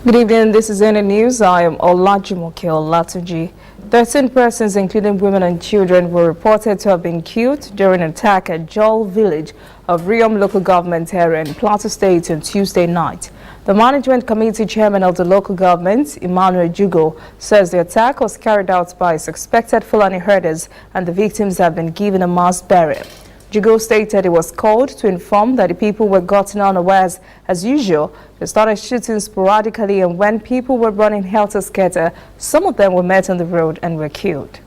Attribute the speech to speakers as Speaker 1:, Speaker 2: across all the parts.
Speaker 1: Good evening, this is NN News. I am Olajumoke Olatunji. 13 persons, including women and children, were reported to have been killed during an attack at Joel village of Riom local government area in Plateau State on Tuesday night. The management committee chairman of the local government, Emmanuel Jugo, says the attack was carried out by suspected Fulani herders and the victims have been given a mass burial. Jugo stated he was called to inform that the people were gotten unawares as usual. They started shooting sporadically, and when people were running helter-skelter, some of them were met on the road and were killed.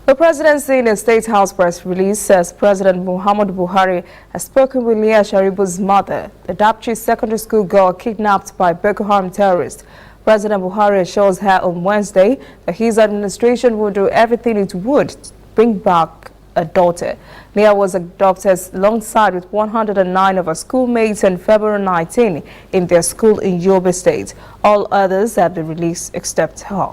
Speaker 1: The presidency in a State House press release says President Muhammadu Buhari has spoken with Leah Sharibu's mother, the Dapchi secondary school girl kidnapped by Boko Haram terrorists. President Buhari assures her on Wednesday that his administration will do everything it would to bring back a daughter. Leah was adopted alongside with 109 of her schoolmates on February 19 in their school in Yobe State. All others have been released except her.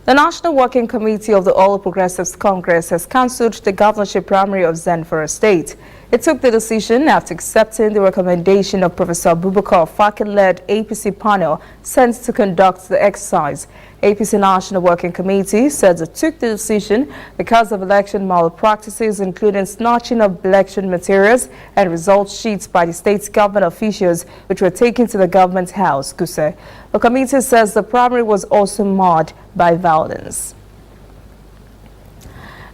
Speaker 1: The National Working Committee of the All Progressives Congress has cancelled the governorship primary of Zamfara State. It took the decision after accepting the recommendation of Professor Abubakar Fakir-led APC panel sent to conduct the exercise. APC National Working Committee says it took the decision because of election malpractices, including snatching of election materials and result sheets by the state government officials, which were taken to the government house, Guse. The committee says the primary was also marred by violence.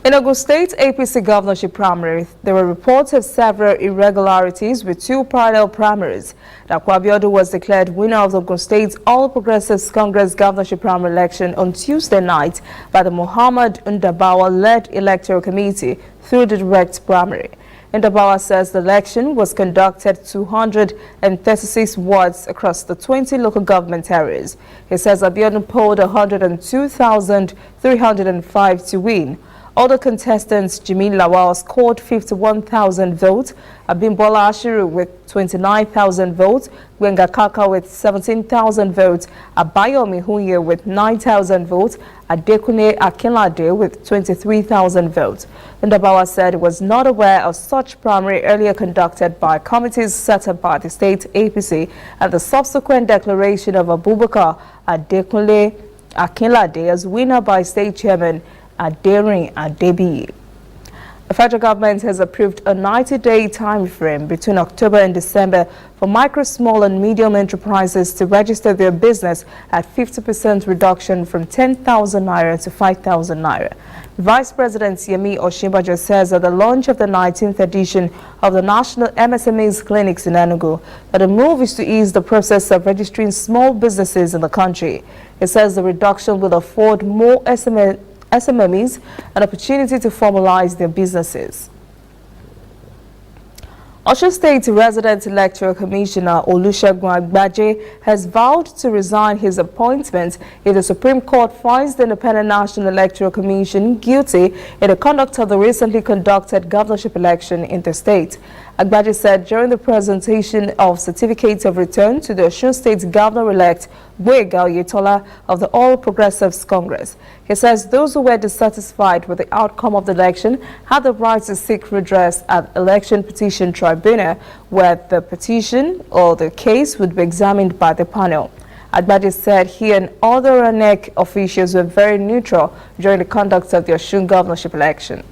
Speaker 1: In Ogun State APC governorship primary, there were reports of several irregularities with two parallel primaries. Dapo Abiodun was declared winner of the Ogun State All Progressives Congress governorship primary election on Tuesday night by the Muhammad Ndabawa-led electoral committee through the direct primary. Ndabawa says the election was conducted 236 wards across the 20 local government areas. He says Abiodun polled 102,305 to win. Other contestants, Jimmy Lawal scored 51,000 votes, Abimbola Ashiru with 29,000 votes, Gwenga Kaka with 17,000 votes, Abayomi Hunye with 9,000 votes, Adekune Akinlade with 23,000 votes. Ndabawa said he was not aware of such primary earlier conducted by committees set up by the state APC and the subsequent declaration of Abubakar Adekune Akinlade as winner by state chairman Adering Adebi. The federal government has approved a 90-day time frame between October and December for micro, small and medium enterprises to register their business at 50% reduction from 10,000 naira to 5,000 naira. Vice President Yemi Osinbajo says at the launch of the 19th edition of the National MSMEs Clinics in Enugu that the move is to ease the process of registering small businesses in the country. It says the reduction will afford more SMMEs an opportunity to formalize their businesses. Osho State Resident Electoral Commissioner Olusegun Agbaje has vowed to resign his appointment if the Supreme Court finds the Independent National Electoral Commission guilty in the conduct of the recently conducted governorship election in the state. Agbaje said during the presentation of certificates of return to the Osho State Governor-elect Boyega Oyetola of the All Progressives Congress. He says those who were dissatisfied with the outcome of the election had the right to seek redress at Election Petition Tribunal, where the petition or the case would be examined by the panel. Agbaje said he and other INEC officials were very neutral during the conduct of the Osun governorship election.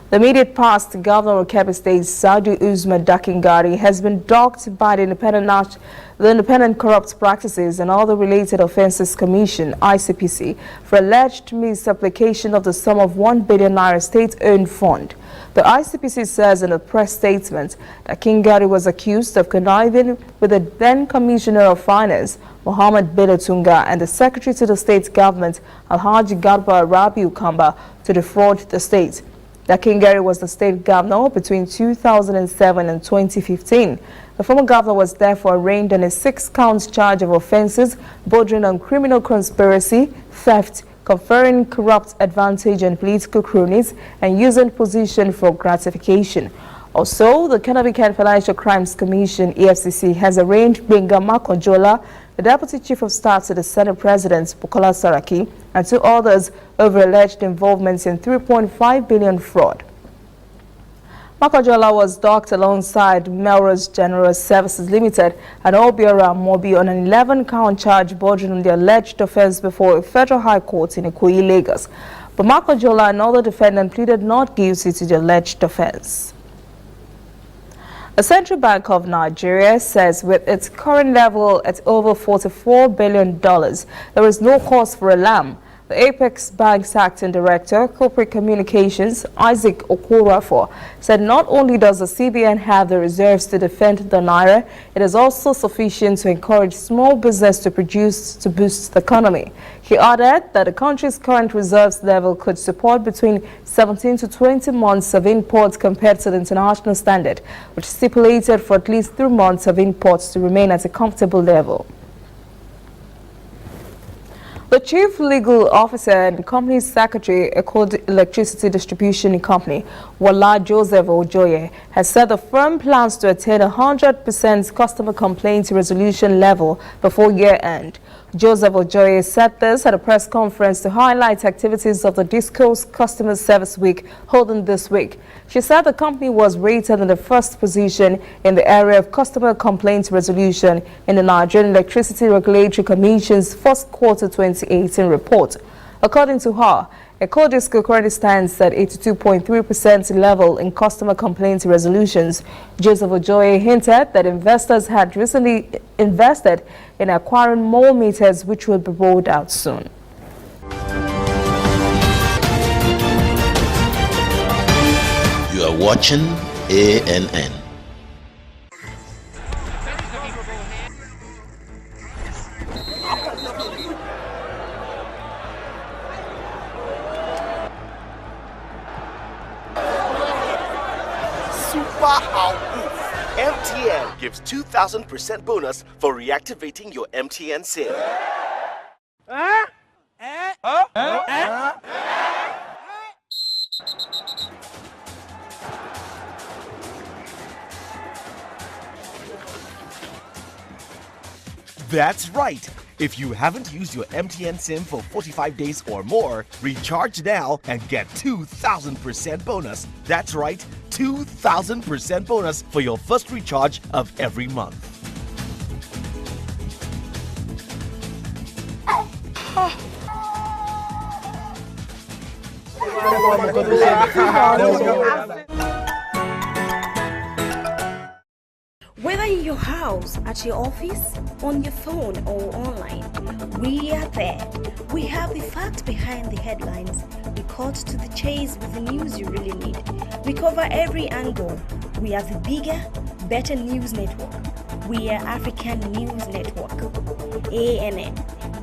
Speaker 1: The immediate past governor of Kebbi State, Saudi Usman Dakingari, has been docked by the Independent Corrupt Practices and Other Related Offences Commission, ICPC, for alleged misapplication of the sum of 1 billion naira state-owned fund. The ICPC says in a press statement that Dakingari was accused of conniving with the then Commissioner of Finance, Mohammed Bello Tunga, and the Secretary to the State Government, Alhaji Garba Rabiu Kamba, to defraud the state. Dakingari was the state governor between 2007 and 2015. The former governor was therefore arraigned on a 6-count charge of offences bordering on criminal conspiracy, theft, conferring corrupt advantage on political cronies, and using position for gratification. Also, the Economic and Financial Crimes Commission, EFCC, has arraigned Gbenga Makanjola, the Deputy Chief of Staff to the Senate President, Bukola Saraki, and 2 others over alleged involvement in 3.5 billion fraud. Makanjola was docked alongside Melrose General Services Limited and Obiora Mobi on an 11-count charge bordering on the alleged offense before a federal high court in Ikoyi, Lagos. But Makanjola and other defendant pleaded not guilty to the alleged offense. The Central Bank of Nigeria says with its current level at over $44 billion, there is no cause for alarm. The Apex Bank's acting director, Corporate Communications, Isaac Okorafor, said not only does the CBN have the reserves to defend the naira, it is also sufficient to encourage small business to produce to boost the economy. He added that the country's current reserves level could support between 17 to 20 months of imports compared to the international standard, which stipulated for at least 3 months of imports to remain at a comfortable level. The Chief Legal Officer and Company Secretary, Eco Electricity Distribution Company, Wala Joseph Ojoye, has said the firm plans to attain 100% customer complaint resolution level before year-end. Joseph Ojoye said this at a press conference to highlight activities of the Disco's Customer Service Week holding this week. She said the company was rated in the first position in the area of customer complaint resolution in the Nigerian Electricity Regulatory Commission's first quarter 2018 report. According to her, EcoDisco currently stands at 82.3% level in customer complaint resolutions. Joseph Ojoye hinted that investors had recently invested in acquiring more meters, which will be rolled out soon.
Speaker 2: You are watching ANN.
Speaker 3: MTN gives 2,000% bonus for reactivating your MTN SIM. That's right. If you haven't used your MTN SIM for 45 days or more, recharge now and get 2,000% bonus. That's right, 2,000% bonus for your first recharge of every month.
Speaker 4: Whether in your house, at your office, on your phone or online, we are there. We have the facts behind the headlines. We cut to the chase with the news you really need. We cover every angle. We are the bigger, better news network. We are African News Network. ANN.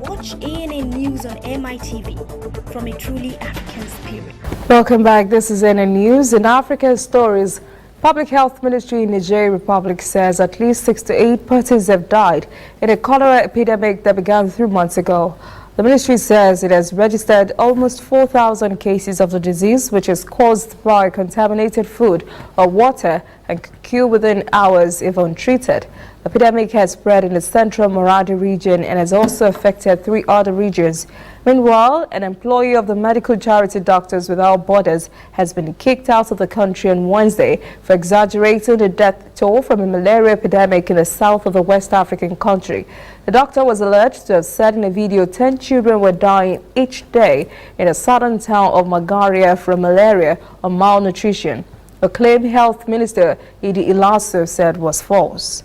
Speaker 4: Watch ANN News on MITV from a truly African spirit.
Speaker 1: Welcome back. This is ANN News. In Africa Stories, Public Health Ministry in Niger Republic says at least 6 to 8 persons have died in a cholera epidemic that began 3 months ago. The ministry says it has registered almost 4,000 cases of the disease, which is caused by contaminated food or water and could cure within hours if untreated. The epidemic has spread in the central Maradi region and has also affected 3 other regions. Meanwhile, an employee of the medical charity Doctors Without Borders has been kicked out of the country on Wednesday for exaggerating the death toll from a malaria epidemic in the south of the West African country. The doctor was alleged to have said in a video 10 children were dying each day in the southern town of Magaria from malaria or malnutrition. A claim Health Minister Idi Ilaso said was false.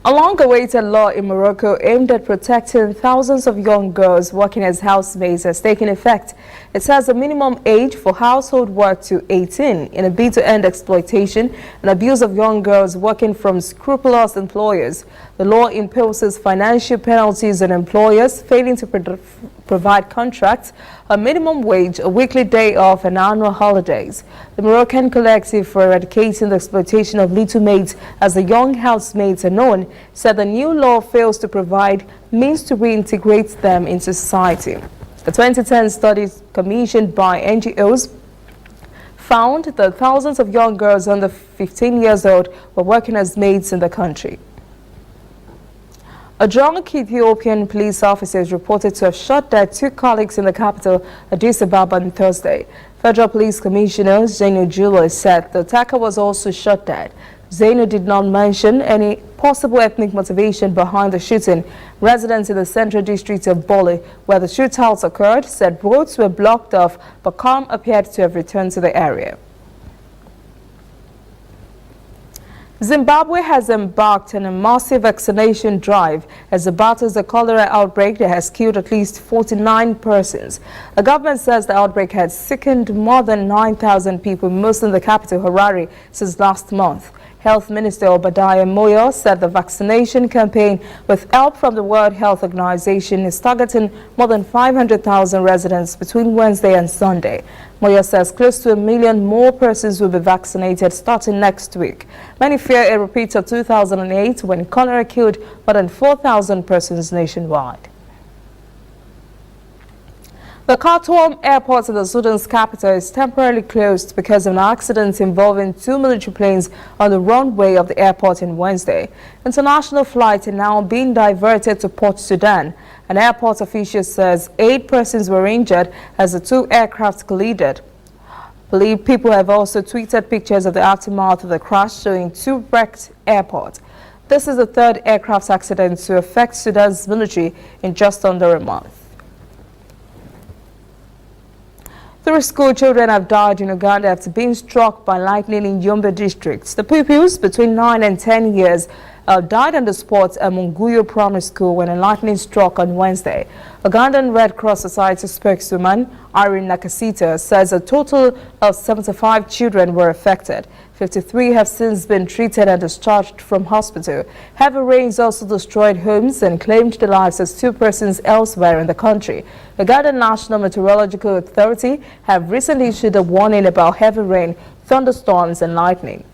Speaker 1: A long-awaited law in Morocco aimed at protecting thousands of young girls working as housemaids has taken effect. It sets a minimum age for household work to 18 in a bid to end exploitation and abuse of young girls working from scrupulous employers. The law imposes financial penalties on employers failing to provide contracts, a minimum wage, a weekly day off, and annual holidays. The Moroccan Collective for Eradicating the Exploitation of Little Maids, as the young housemaids are known, said the new law fails to provide means to reintegrate them into society. The 2010 study commissioned by NGOs found that thousands of young girls under 15 years old were working as maids in the country. A drunk Ethiopian police officer is reported to have shot dead 2 colleagues in the capital, Addis Ababa, on Thursday. Federal Police Commissioner Zainu Jula said the attacker was also shot dead. Zainu did not mention any possible ethnic motivation behind the shooting. Residents in the central district of Bole, where the shootouts occurred, said roads were blocked off, but calm appeared to have returned to the area. Zimbabwe has embarked on a massive vaccination drive as it battles the cholera outbreak that has killed at least 49 persons. The government says the outbreak has sickened more than 9,000 people, most in the capital, Harare, since last month. Health Minister Obadiah Moyo said the vaccination campaign, with help from the World Health Organization, is targeting more than 500,000 residents between Wednesday and Sunday. Moyo says close to 1 million more persons will be vaccinated starting next week. Many fear a repeat of 2008 when cholera killed more than 4,000 persons nationwide. The Khartoum airport in the Sudan's capital is temporarily closed because of an accident involving 2 military planes on the runway of the airport on Wednesday. International flights are now being diverted to Port Sudan. An airport official says 8 persons were injured as the 2 aircraft collided. People have also tweeted pictures of the aftermath of the crash showing 2 wrecked airports. This is the 3rd aircraft accident to affect Sudan's military in just under a month. 3 school children have died in Uganda after being struck by lightning in Yombe district. The pupils between 9 and 10 years died on the spot at Munguyo Primary School when a lightning struck on Wednesday. Ugandan Red Cross Society spokeswoman Irene Nakasita says a total of 75 children were affected. 53 have since been treated and discharged from hospital. Heavy rains also destroyed homes and claimed the lives of 2 persons elsewhere in the country. The Uganda National Meteorological Authority have recently issued a warning about heavy rain, thunderstorms and lightning.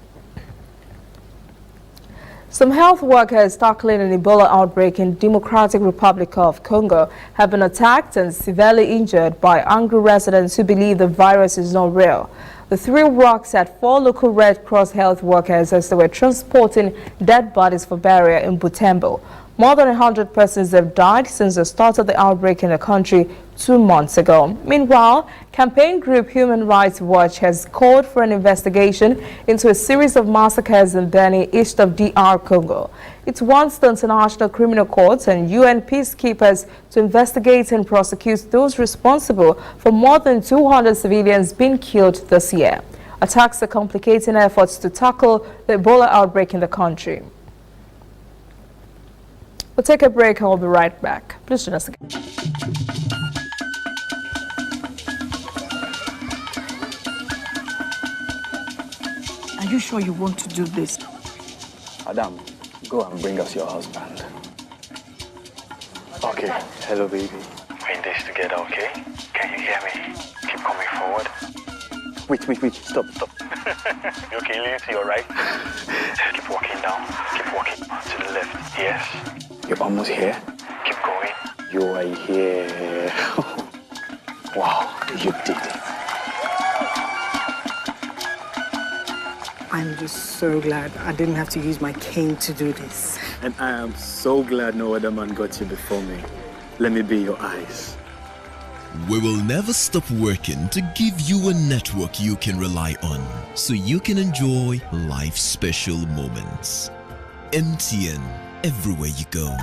Speaker 1: Some health workers tackling an Ebola outbreak in Democratic Republic of Congo have been attacked and severely injured by angry residents who believe the virus is not real. The 3 rocks at 4 local Red Cross health workers as they were transporting dead bodies for burial in Butembo. More than 100 persons have died since the start of the outbreak in the country 2 months ago. Meanwhile, campaign group Human Rights Watch has called for an investigation into a series of massacres in Beni, east of DR Congo. It wants the International Criminal Court and UN peacekeepers to investigate and prosecute those responsible for more than 200 civilians being killed this year. Attacks are complicating efforts to tackle the Ebola outbreak in the country. We'll take a break and we'll be right back. Please join us again.
Speaker 5: Are you sure you want to do this?
Speaker 6: Adam, go and bring us your husband. Okay, hello baby.
Speaker 7: We're in this together, okay? Can you hear me? Keep coming forward.
Speaker 6: Wait, stop.
Speaker 7: You okay, lean to your right. Keep walking down. Keep walking to the left. Yes.
Speaker 6: You're almost here.
Speaker 7: Keep going.
Speaker 6: You are here. Wow, you did it.
Speaker 5: I'm just so glad I didn't have to use my cane to do this.
Speaker 6: And I am so glad no other man got you before me. Let me be your eyes.
Speaker 8: We will never stop working to give you a network you can rely on so you can enjoy life's special moments. MTN, everywhere you go.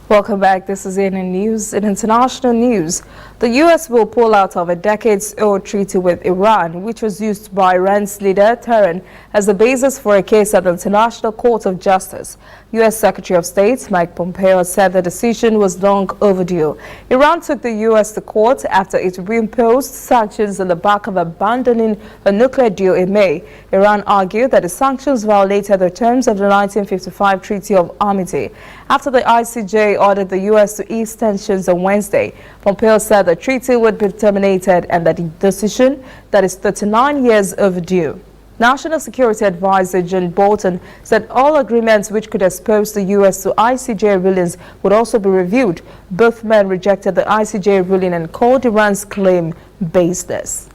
Speaker 1: Welcome back. This is CNN News. In international news, the U.S. will pull out of a decades-old treaty with Iran, which was used by Iran's leader, Tehran, as the basis for a case at the International Court of Justice. U.S. Secretary of State Mike Pompeo said the decision was long overdue. Iran took the U.S. to court after it reimposed sanctions on the back of abandoning a nuclear deal in May. Iran argued that the sanctions violated the terms of the 1955 Treaty of Amity. After the ICJ ordered the U.S. to ease tensions on Wednesday, Pompeo said the treaty would be terminated and that the decision that is 39 years overdue. National Security Advisor John Bolton said all agreements which could expose the U.S. to ICJ rulings would also be reviewed. Both men rejected the ICJ ruling and called Iran's claim baseless.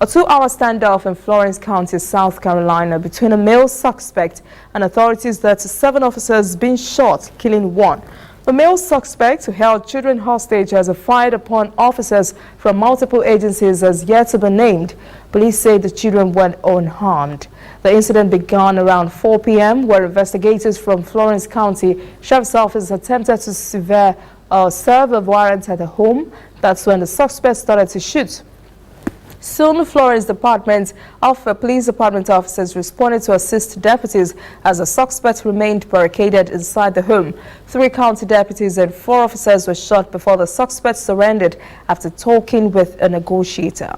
Speaker 1: A 2-hour standoff in Florence County, South Carolina, between a male suspect and authorities led to 7 officers being shot, killing 1. The male suspect, who held children hostage, has fired upon officers from multiple agencies as yet to be named. Police say the children went unharmed. The incident began around 4 p.m. where investigators from Florence County Sheriff's Office attempted to serve a warrant at the home. That's when the suspect started to shoot. Soon, Florence Police Department officers responded to assist deputies as the suspect remained barricaded inside the home. 3 county deputies and 4 officers were shot before the suspect surrendered after talking with a negotiator.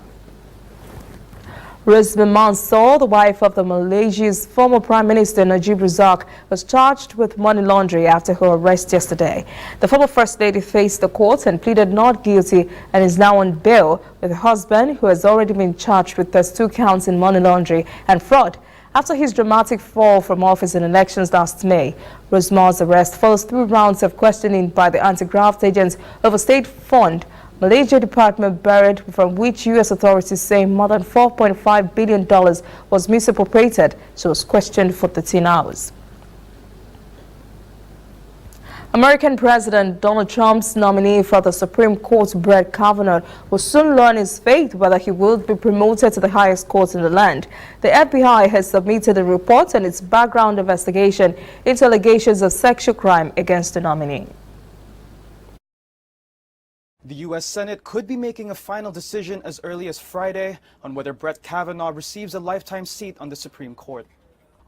Speaker 1: Rosemary Mansour, the wife of Malaysia's former Prime Minister Najib Razak, was charged with money laundering after her arrest yesterday. The former First Lady faced the court and pleaded not guilty and is now on bail with her husband, who has already been charged with 2 counts in money laundering and fraud after his dramatic fall from office in elections last May. Rosemary's arrest follows 3 rounds of questioning by the anti-graft agents over state fund Malaysia department buried, from which U.S. authorities say more than $4.5 billion was misappropriated. She was questioned for 13 hours. American President Donald Trump's nominee for the Supreme Court, Brett Kavanaugh, will soon learn his fate whether he will be promoted to the highest court in the land. The FBI has submitted a report on its background investigation into allegations of sexual crime against the nominee.
Speaker 9: The U.S. Senate could be making a final decision as early as Friday on whether Brett Kavanaugh receives a lifetime seat on the Supreme Court.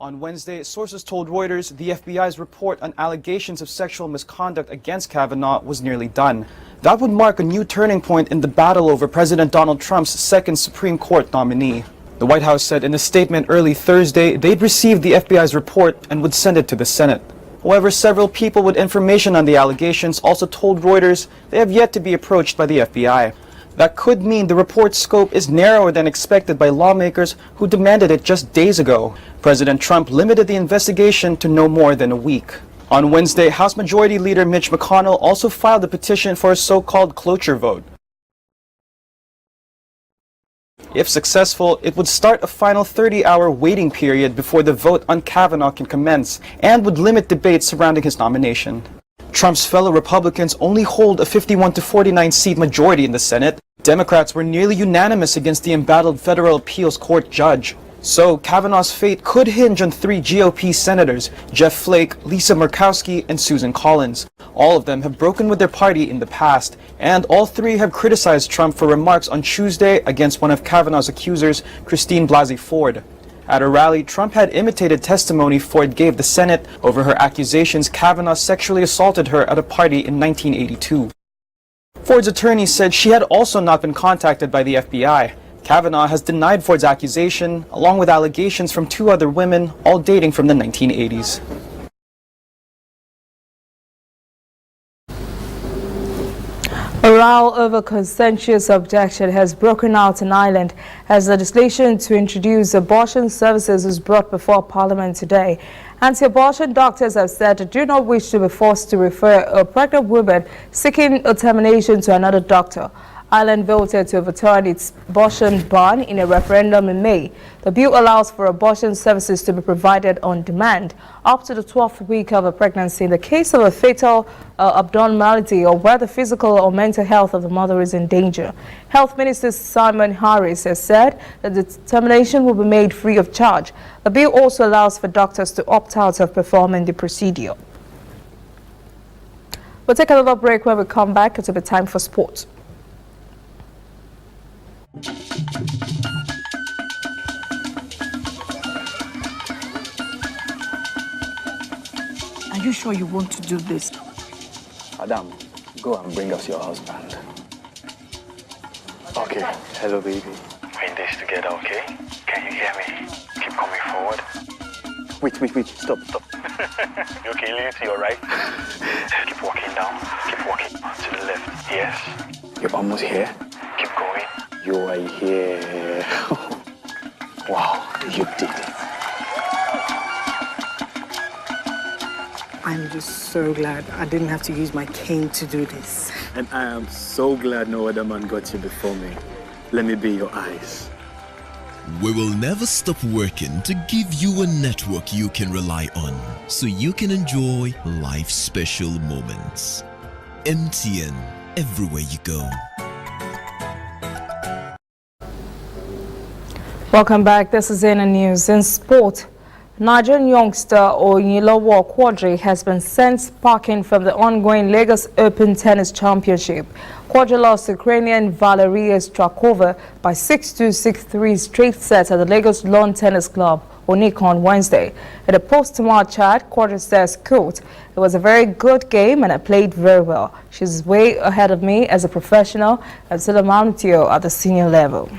Speaker 9: On Wednesday, sources told Reuters the FBI's report on allegations of sexual misconduct against Kavanaugh was nearly done. That would mark a new turning point in the battle over President Donald Trump's second Supreme Court nominee. The White House said in a statement early Thursday they'd received the FBI's report and would send it to the Senate. However, several people with information on the allegations also told Reuters they have yet to be approached by the FBI. That could mean the report's scope is narrower than expected by lawmakers who demanded it just days ago. President Trump limited the investigation to no more than a week. On Wednesday, House Majority Leader Mitch McConnell also filed a petition for a so-called cloture vote. If successful, it would start a final 30-hour waiting period before the vote on Kavanaugh can commence and would limit debate surrounding his nomination. Trump's fellow Republicans only hold a 51-49 seat majority in the Senate. Democrats were nearly unanimous against the embattled federal appeals court judge. So Kavanaugh's fate could hinge on 3 GOP senators, Jeff Flake, Lisa Murkowski, and Susan Collins. All of them have broken with their party in the past, and all 3 have criticized Trump for remarks on Tuesday against one of Kavanaugh's accusers, Christine Blasey Ford. At a rally, Trump had imitated testimony Ford gave the Senate over her accusations Kavanaugh sexually assaulted her at a party in 1982. Ford's attorney said she had also not been contacted by the FBI. Kavanaugh has denied Ford's accusation, along with allegations from 2 other women, all dating from the 1980s.
Speaker 1: A row over consensus objection has broken out in Ireland as legislation to introduce abortion services is brought before Parliament today. Anti-abortion doctors have said they do not wish to be forced to refer a pregnant woman seeking a termination to another doctor. Ireland voted to overturn its abortion ban in a referendum in May. The bill allows for abortion services to be provided on demand up to the 12th week of a pregnancy in the case of a fatal abnormality or where the physical or mental health of the mother is in danger. Health Minister Simon Harris has said that the termination will be made free of charge. The bill also allows for doctors to opt out of performing the procedure. We'll take another break. When we come back, it'll be time for sports.
Speaker 5: Are you sure you want to do this?
Speaker 6: Adam, go and bring us your husband. Okay, hello baby.
Speaker 7: We're in this together, okay? Can you hear me? Keep coming forward.
Speaker 6: Wait, stop.
Speaker 7: You okay, Lindsay, alright? Keep walking down. Keep walking to the left. Yes.
Speaker 6: You're almost here.
Speaker 7: Keep going.
Speaker 6: You are here. Wow, you did it.
Speaker 5: just so glad I didn't have to use my cane to do this.
Speaker 6: And I am so glad no other man got you before me. Let me be your eyes.
Speaker 8: We will never stop working to give you a network you can rely on so you can enjoy life's special moments. MTN, everywhere you go.
Speaker 1: Welcome back. This is in the news. In sport, Nigerian youngster Oyinlowo Quadri has been sent packing from the ongoing Lagos Open Tennis Championship. Quadri lost Ukrainian Valeria Strakova by 6-2, 6-3 straight sets at the Lagos Lawn Tennis Club on Wednesday. In a post-match chat, Quadri says, quote, "It was a very good game and I played very well. She's way ahead of me as a professional and still an amateur at the senior level."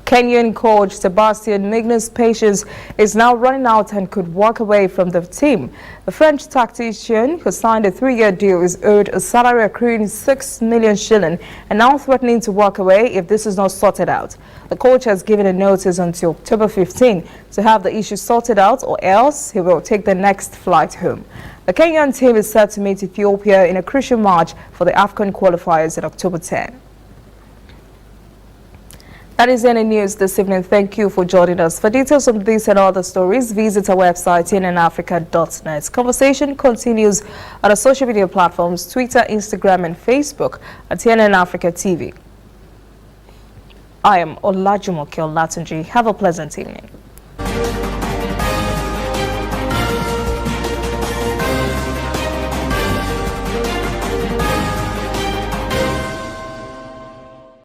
Speaker 1: Kenyan coach Sebastian Migno's patience is now running out and could walk away from the team. The French tactician, who signed a 3-year deal, is owed a salary accruing 6 million shilling and now threatening to walk away if this is not sorted out. The coach has given a notice until October 15 to have the issue sorted out, or else he will take the next flight home. The Kenyan team is set to meet Ethiopia in a crucial match for the AFCON qualifiers in October 10. That is any news this evening. Thank you for joining us. For details on this and other stories, visit our website, tnnafrica.net. Conversation continues on our social media platforms, Twitter, Instagram, and Facebook at TNN Africa TV. I am Olajumoke Olatunji. Have a pleasant evening.